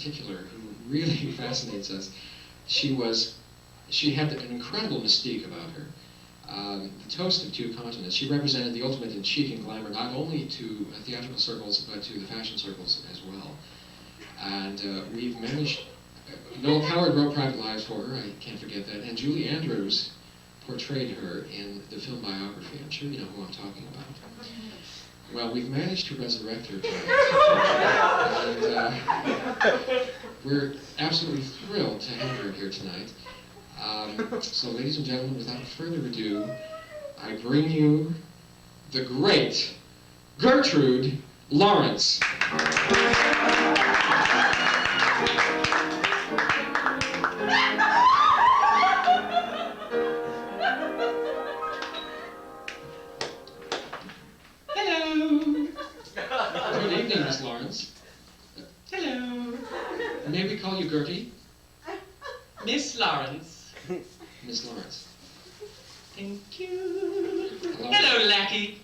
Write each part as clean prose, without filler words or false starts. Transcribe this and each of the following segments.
particular who really fascinates us. She had an incredible mystique about her. The toast of two continents. She represented the ultimate in chic and glamour, not only to theatrical circles, but to the fashion circles as well. And we've managed, Noel Coward wrote Private Lives for her, I can't forget that, and Julie Andrews portrayed her in the film biography. I'm sure you know who I'm talking about. Well, we've managed to resurrect her tonight. And we're absolutely thrilled to have her here tonight. So ladies and gentlemen, without further ado, I bring you the great Gertrude Lawrence. Good evening, Miss Lawrence. Hello. May we call you Gertie? Miss Lawrence. Miss Lawrence. Thank you. Hello. Hello, lackey.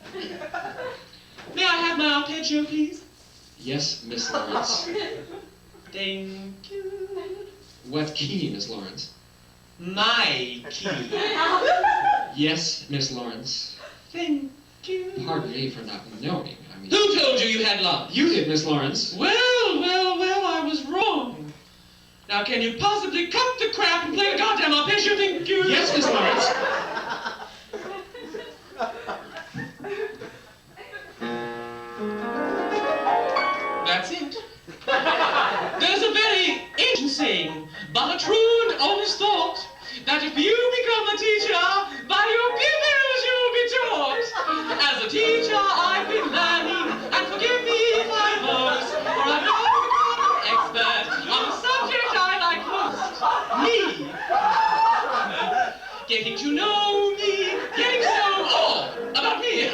May I have my arpeggio, please? Yes, Miss Lawrence. Thank you. What key, Miss Lawrence? My key. Yes, Miss Lawrence. Thank you. Pardon me for not knowing. I mean, Who told you you had lunch? you did, Miss Lawrence. Well, I was wrong. Now, can you possibly cut the crap and play the goddamn arpeggio? Thank you. Yes, Miss Lawrence. That's it. There's a very ancient saying, but Gertrude always thought that if you become a teacher, by your pupils you'll be taught. As a teacher, I've been learning, and forgive me if I'm lost, for I've now become an expert on the subject I like most, me. Getting to know me, getting to know all about me.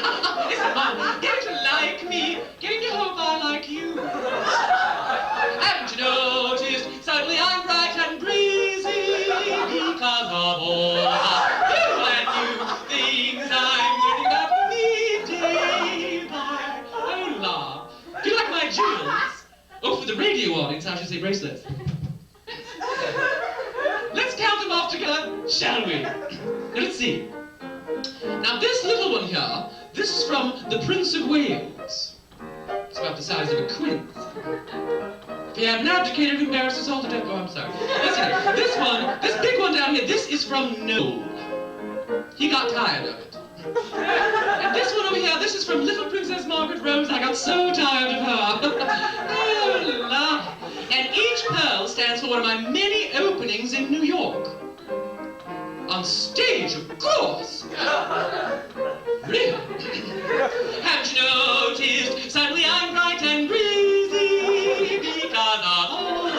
Isn't fun? Getting to like me, getting to hope I like you. Haven't you noticed, suddenly I'm bright and breezy, because of all the beautiful and new things I'm learning about me day by. Oh, la. Do you like my jewels? Oh, for the radio audience, I should say bracelets. Let's count them off together, shall we? Now, let's see. Now, this little one here, this is from the Prince of Wales. It's about the size of a quince. If he hadn't abdicated, embarrassed us all to death. Oh, I'm sorry. Listen, this one, this big one down here, this is from Noel. He got tired of it. And this one over here, this is from Little Princess Margaret Rose. I got so tired of her. Oh, la. And each pearl stands for one of my many openings in New York. On stage, of course. Really? Haven't you noticed? Suddenly I'm bright and breezy because of all the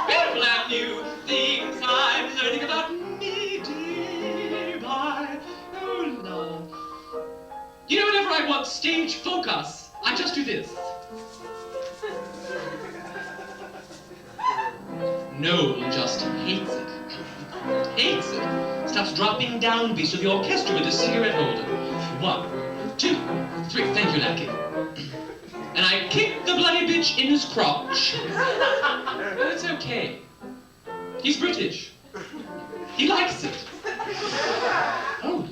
beautiful and new things I'm learning about me day by. Oh, Lord. You know, whenever I want stage focus, I just do this. Noel just hates it. Hates it. Starts dropping down beats of the orchestra with his cigarette holder. 1, 2, 3. Thank you, lackey. And I kick the bloody bitch in his crotch. But it's okay. He's British. He likes it. Oh,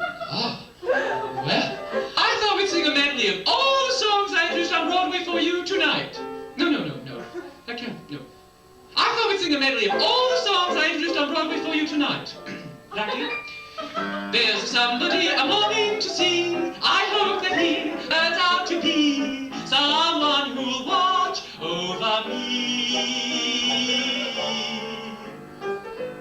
well, I thought we'd sing a medley of all the songs I introduced on Broadway for you tonight. No. I can't, no. I thought we'd sing a medley of all the songs I introduced on Broadway for you tonight. Lackey? There's somebody I'm longing to see. I hope that he turns out to be someone who'll watch over me.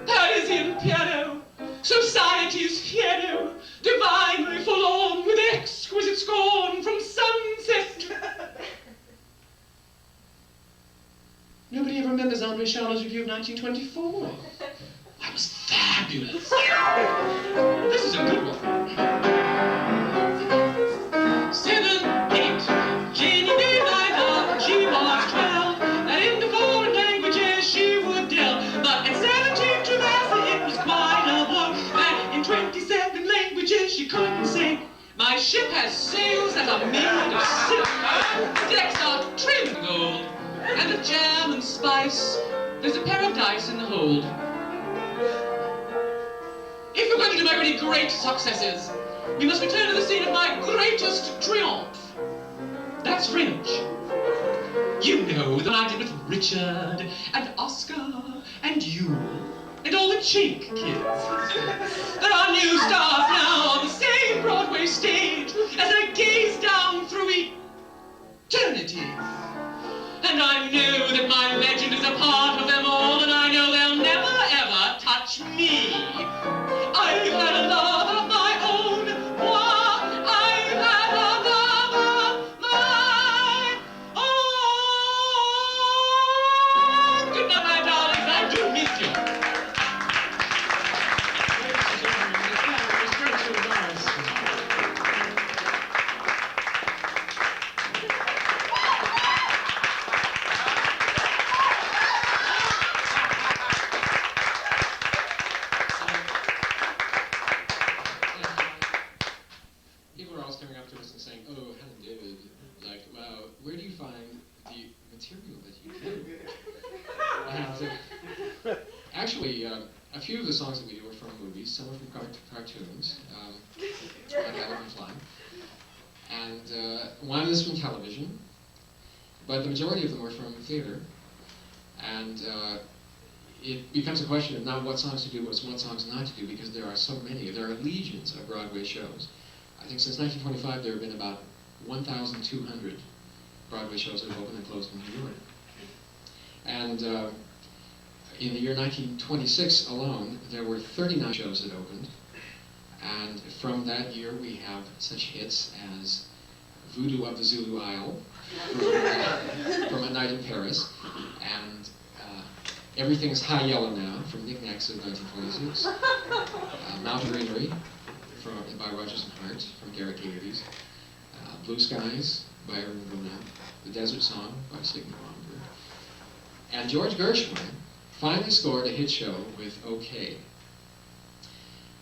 That is in piano, society's piano, divinely forlorn with exquisite scorn from sunset. Nobody ever remembers André Charlot's review of 1924. I was fabulous. This is a good one. 7, 8, Genevieve I loved, she was 12, and in the foreign languages she would delve. But at 17 to Vassar it was quite a bore, and in 27 languages she couldn't say. My ship has sails that are made of silk, decks are trimmed with gold, and the jam and spice There's a pair of dice in the hold. If we're going to do my really great successes, we must return to the scene of my greatest triumph. That's French. You know that I did with Richard and Oscar and you and all the Chink kids. There are new stars now on the same Broadway stage as I gaze down through eternity. And I know that my legend is a part of them all, and I know they'll never ever touch me. I've had a love of my own. Moi, I've had a love of my own. Good night, my darlings. I do miss you. Ladies and gentlemen, the piano is Gertrude Lawrence. People are always coming up to us and saying, "Oh, Helen David, like, wow, where do you find the material that you do?" And, actually, a few of the songs that we do are from movies. Some are from cartoons, like Elephant Fly, and one is from television. But the majority of them are from theater, and it becomes a question of not what songs to do, but what songs not to do, because there are so many. There are legions of Broadway shows. I think since 1925 there have been about 1,200 Broadway shows that have opened and closed in New York. And in the year 1926 alone, there were 39 shows that opened, and from that year we have such hits as Voodoo of the Zulu Isle, from A Night in Paris, and Everything's High Yellow Now, from Knickknacks of 1926, Mountain Greenery, by Rodgers and Hart, from Garrett Davies, Blue Skies, by Irving Berlin, The Desert Song, by Sigmund Romberg, and George Gershwin finally scored a hit show with OK,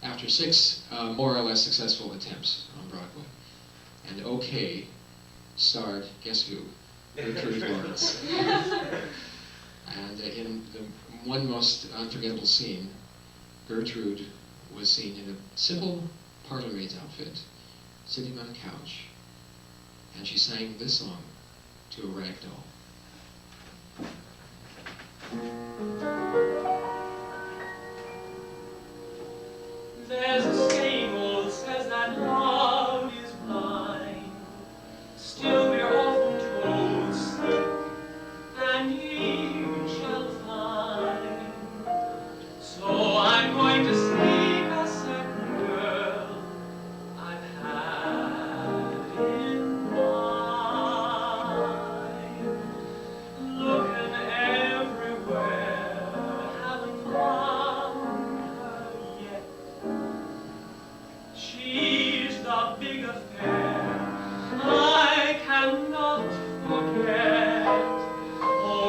after 6 more or less successful attempts on Broadway. And OK starred, guess who? Gertrude Lawrence. And in the one most unforgettable scene, Gertrude was seen in a simple parlor maid's outfit, sitting on a couch, and she sang this song to a rag doll. There's a saying old says that love is blind. Still we're often told seek, and ye shall find. So I'm going to seek a certain girl I've had in mind. Looking everywhere, haven't found her yet. She's the big affair I cannot forget.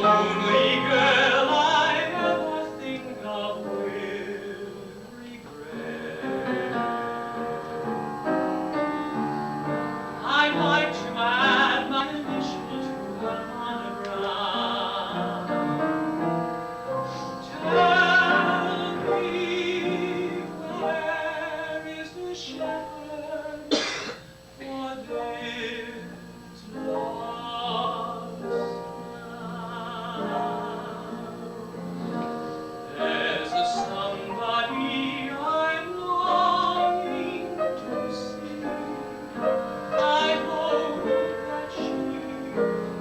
Only girl I ever think of with regret. I'd like to add my initial to her monogram. Tell me, where is the shepherd for this lost lamb? There's a somebody I'm longing to see. I hope that she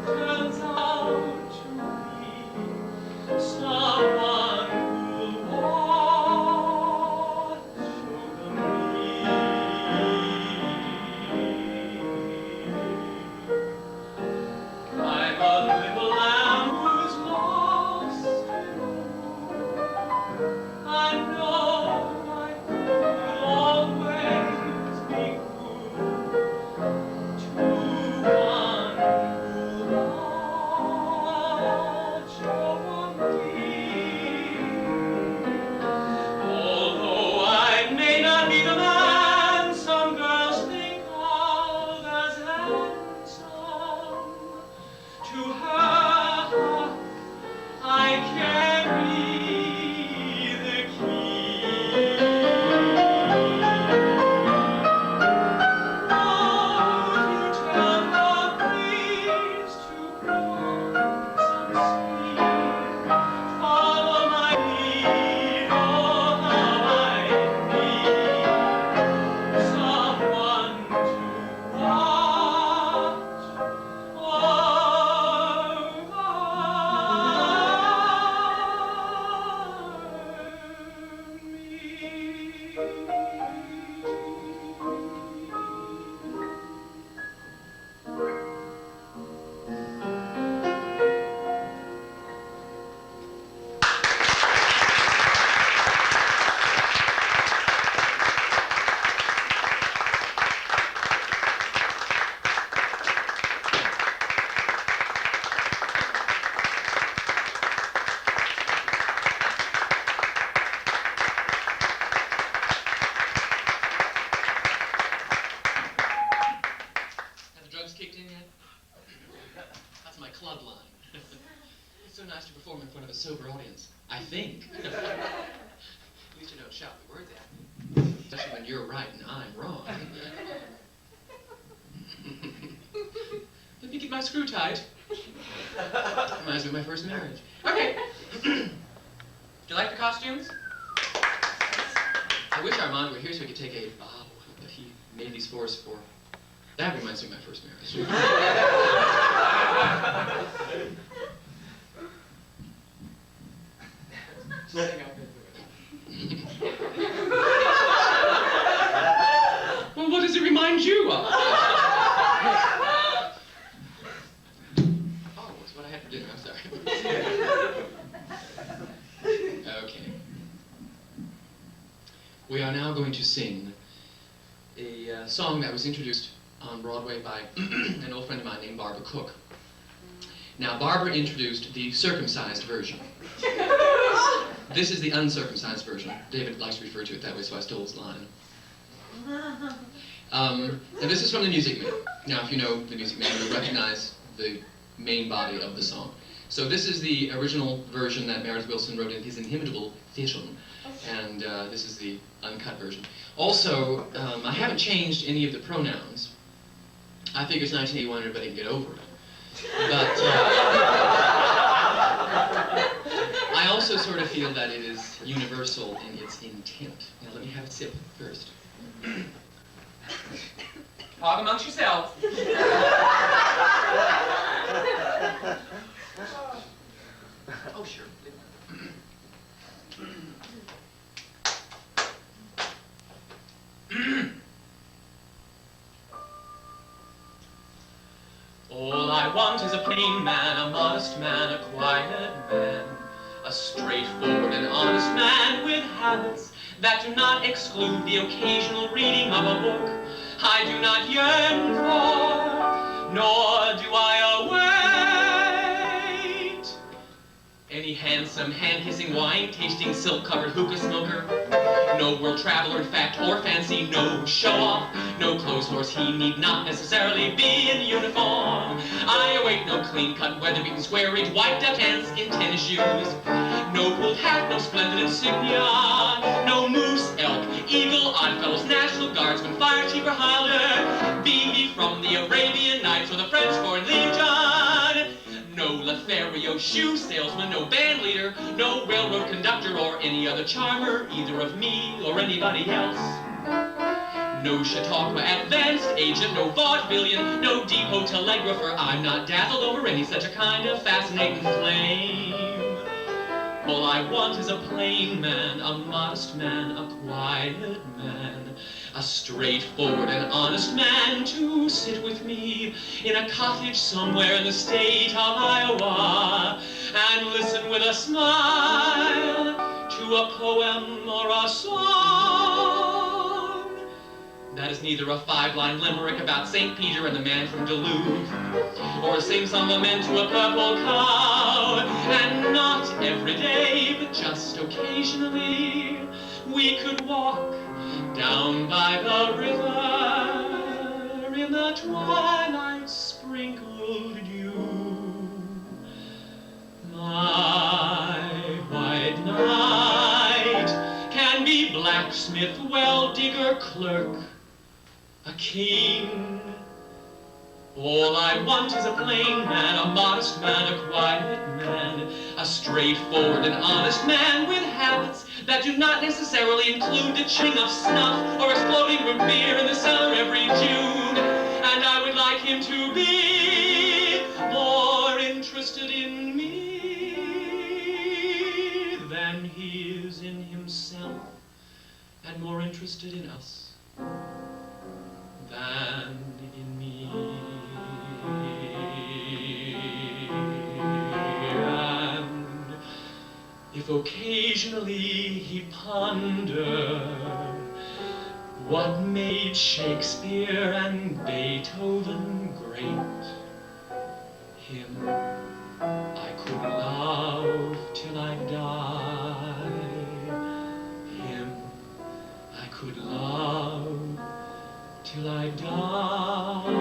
turns out to be someone who'll watch over me. I'm a little lamb who's lost in a wood. I know I will always be good to one who'll watch over me. to perform in front of a sober audience. I think. At least you don't shout the words at me. Especially when you're right and I'm wrong. Let me get my screw tight. Reminds me of my first marriage. Okay. Do you like the costumes? I wish Armand were here so we could take a bow, but he made these for us for... That reminds me of my first marriage. Well, what does it remind you of? Oh, it's what I had for dinner. I'm sorry. Okay. We are now going to sing a song that was introduced on Broadway by an old friend of mine named Barbara Cook. Now, Barbara introduced the circumcised version. This is the uncircumcised version. David likes to refer to it that way, so I stole his line. And this is from the Music Man. Now, if you know the Music Man, you'll recognize the main body of the song. So this is the original version that Meredith Willson wrote in his inimitable vision, and this is the uncut version. Also, I haven't changed any of the pronouns. I figure it's 1981, everybody can get over it. But I also sort of feel that it is universal in its intent. Now let me have a sip first. Talk amongst yourselves. Oh, sure. All I want is a plain man, a modest man, a quiet man, a straightforward and honest man with habits that do not exclude the occasional reading of a book I do not yearn for, nor do I await any handsome, hand-kissing, wine-tasting, silk-covered hookah smoker. No world traveler in fact or fancy, no show-off, no clothes horse, he need not necessarily be in uniform. I await no clean-cut, weather-beaten, square-rigged, wiped-out hands in tennis shoes. No pulled hat, no splendid insignia, no moose, elk, eagle, Oddfellows, National Guardsman, Fire Chief, or Highlander. Be he from the Arabian Nights or the French Foreign Legion. No Lothario shoe salesman, no band leader, no railroad conductor or any other charmer, either of me or anybody else. No Chautauqua advanced agent, no vaudevillian, no depot telegrapher. I'm not dazzled over any such a kind of fascinating flame. All I want is a plain man, a modest man, a quiet man, a straightforward and honest man to sit with me in a cottage somewhere in the state of Iowa and listen with a smile to a poem or a song that is neither a five-line limerick about St. Peter and the man from Duluth or a sing-song lament to a purple cow, and not every day but just occasionally we could walk down by the river in the twilight sprinkled dew. My white knight can be blacksmith, well digger, clerk, a king. All I want is a plain man, a modest man, a quiet man, a straightforward and honest man with habits that do not necessarily include the chewing of snuff or exploding root beer in the cellar every June. And I would like him to be more interested in me than he is in himself, and more interested in us than in me. And if occasionally he ponder what made Shakespeare and Beethoven great, him I could love till I die. Him I could love till I die.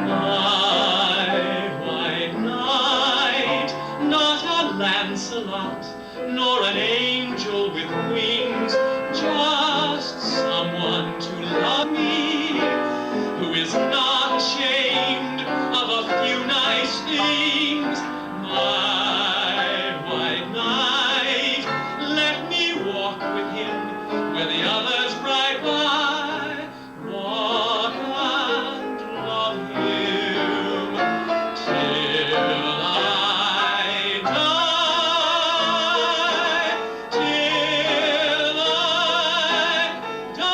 My white knight Lancelot, nor an angel with wings, just someone to love me, who is not ashamed of a few nice things. My white knight, let me walk with him where the others ride by. Walk and love him till I die, till I die.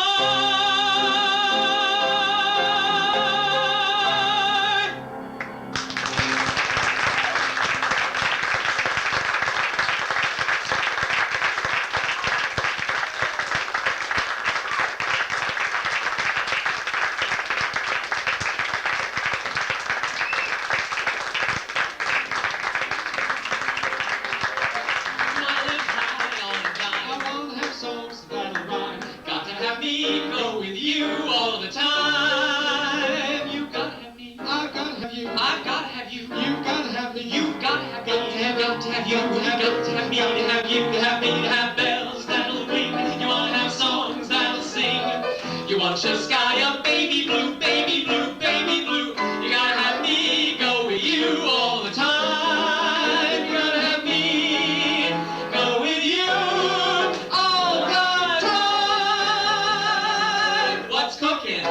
I wanna have songs that'll rhyme. Got to have me go with you all the time. You gotta have me. I've gotta have you. I've gotta have you. You've gotta have me. You've gotta have me. Got to have Got to have you. Got to have me. To have you. To have me. To have bells that'll ring. You wanna have songs that'll sing. You want your sky a baby blue, baby blue, baby blue. You gotta have me go with you all the time. You gotta have me go with you all the time. What's cooking?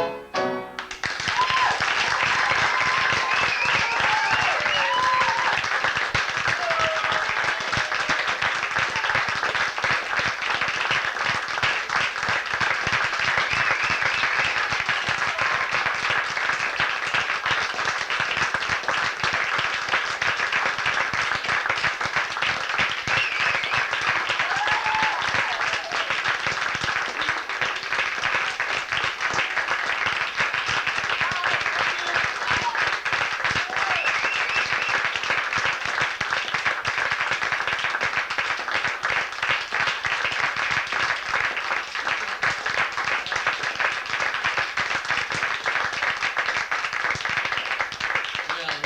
Well,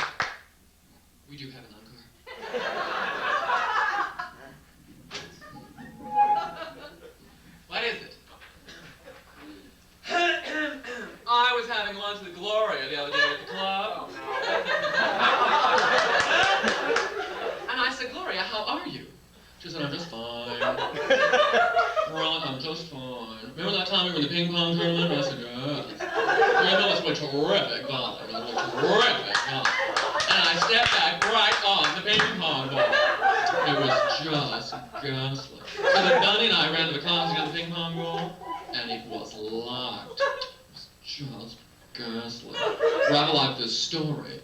we do have an encore. What is it? I was having lunch with Gloria the other day at the club. And I said, Gloria, how are you? She said, I'm just fine. Well, I'm just fine. Remember that time we were in the ping pong tournament? I said, yes. You know, it's been terrific, darling. It was terrific, darling. And I stepped back right on the ping pong ball. It was just ghastly. So then Donnie and I ran to the closet to get the ping pong ball, and it was locked. It was just ghastly. Rather like this story.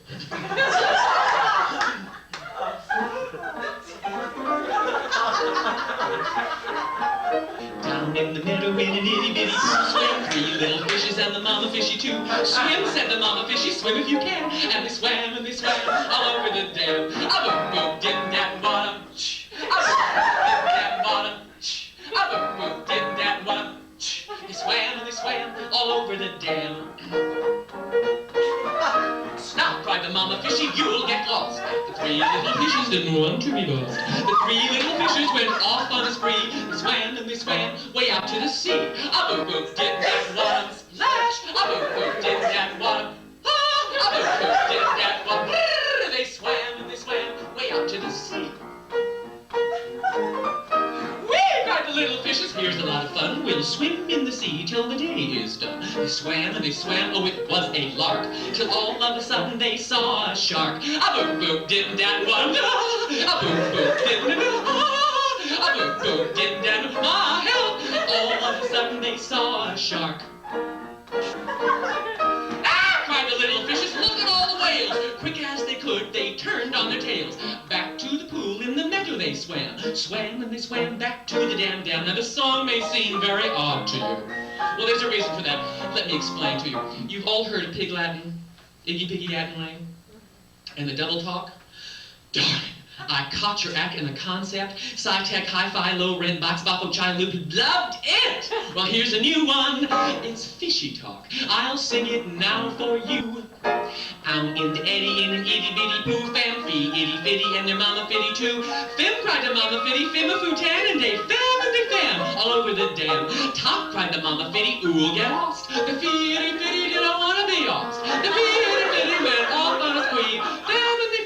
Down in the meadow in an itty bitty pool swam 3 little fishes and the mama fishy too. Swim, said the mama fishy, swim if you can. And they swam all over the dam. A boom boom dim dam bottom. A boom boom dim dam bottom. A boom boom dim dam bottom. They swam all over the dam. Stop, cried the mama fishy, you'll get lost. The 3 little fishes didn't want to be lost. The 3 little fishes went off on a spree. They swam way out to the sea. A boom boom did that bottom splash. A boom boom did that bottom. Ah, a boom boom did that bottom. They swam way out to the sea. Whee! Cried the little fishes, here's a lot of fun. We'll swim in the sea till the day is done. They swam, oh it was a lark, till all of a sudden they saw a shark. A boom boom dim dam bottom. A boom boom dim dam. A boom boom dim dam. My help! All of a sudden they saw a shark. Ah! Cried the little fishes, look at all the whales. Quick as they could, they turned on their tails. Back to the pool in the meadow they swam. Swam back to the dam. Now the song may seem very odd to you. Well, there's a reason for that. Let me explain to you. You've all heard of Pig Latin, Iggy Piggy Latin, and the double talk? Darling, I caught your act in the concept. Sci-tech, hi-fi, low-rent, box bottle, china loop. Loved it! Well, here's a new one. It's fishy talk. I'll sing it now for you. I'm into Eddie and an itty-bitty poo fam fee, itty-fitty and their mama fitty too. Fim cried the mama fitty, fim-a-foo-tan, and they fam all over the dam. Top cried the mama fitty, ooh, get lost. The fitty-fitty didn't wanna be lost. The fitty-fitty went off on a squee.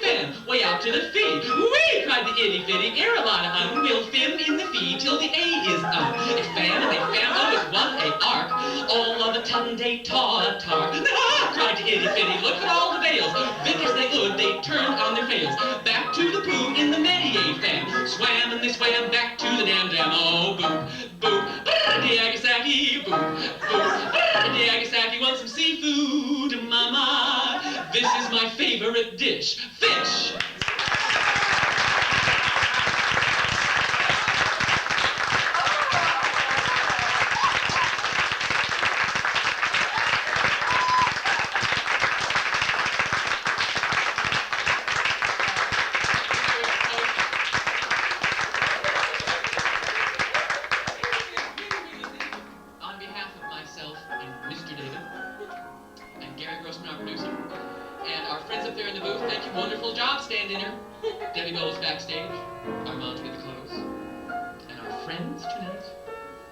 Fam, way out to the fee. Wee, cried the itty-fitty, air a lot of we'll fim in the fee till the A is If fam and they fam, oh, it's one A arc. All of the Tunday tar. Cried the itty-fitty, look at all the veils. Because they would, they turned on their fails. Back to the poo in the Mediae fam. Swam and they swam back to the damn. Oh, boop, boop, Diagasaki, boop, boop, Diagasaki, want some seafood, mama? This is my favorite dish, fish.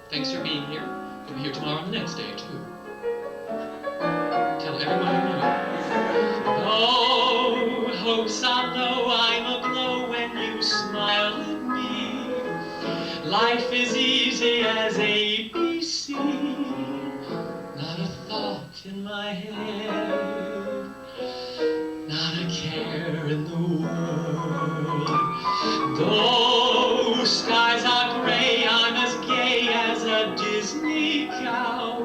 Thanks for being here. We'll be here tomorrow and the next day, too. Tell everyone you know. Oh, hopes I know I'm aglow when you smile at me. Life is easy as ABC. Not a thought in my head. Not a care in the world. Though skies are gray, I'm as gay as a Disney cow.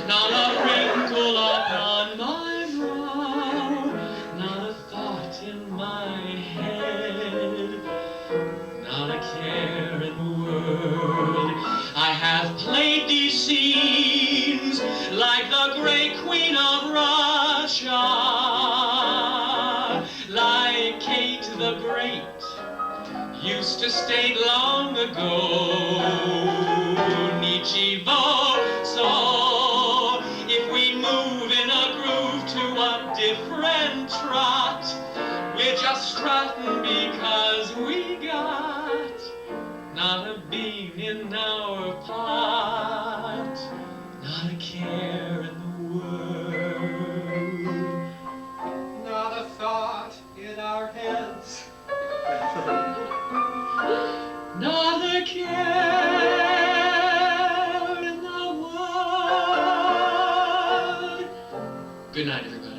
Not a wrinkle upon my brow. Not a thought in my head. Not a care in the world. I have played these scenes like the great Queen of Russia. Like Kate the Great used to state long ago. Nichivo, so if we move in a groove to a different trot, we're just strutting because we got not a bean in our pot, not a care in the world, not a thought in our heads. Not a care in the world. Good night, everybody.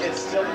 It's still